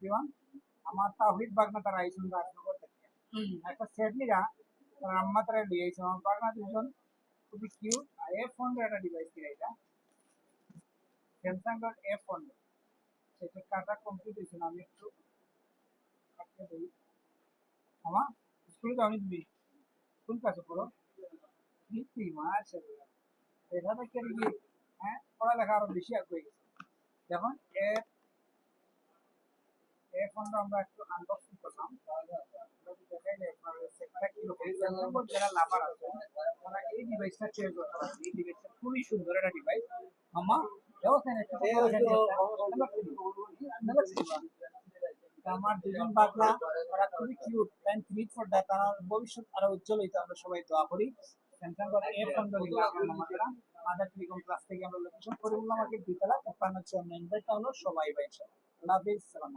everyone, আমার তাওহিদ বাগনা তারা আইসুন রাজনগর থেকে একটা সেট নিরা তার আম্মা তারা লিয়ে আইছে আমার বাগনা দুজন খুবই কিউট আর F1 একটা ডিভাইস কিনা এটা স্যামসাং এর F1 সেটা কাটা কমপ্লিট হয়েছে না আমি একটু কাটতে দিই আমার স্কুলে যাওনি তুমি কোন ক্লাসে পড়ো কি মাশাআল্লাহ এটা থেকে কি হ্যাঁ পড়ালেখা আরো বেশি আগ্রহী গেছে যখন এখন আমরা একটু আনবক্সিং করলাম যারা লাভার আছে তারা এই ডিভাইসটা চেয়ে করতে পারে এই ডিভাইসটা খুবই সুন্দর একটা ডিভাইস মামা ব্যবস্থা নেই আমার দুজন বাগলা তারা খুবই cute thank you for that তারা ভবিষ্যৎ আরো উজ্জ্বল হইতে আমরা সবাই দোয়া করি স্যামসাং মাদার টেলিকম ক্লাস থেকে আমরা লোকেশন করে বললাম আমাকে 2 তলা 53 নম্বর সবাই ভাই আল্লাহ হাফেজ সালাম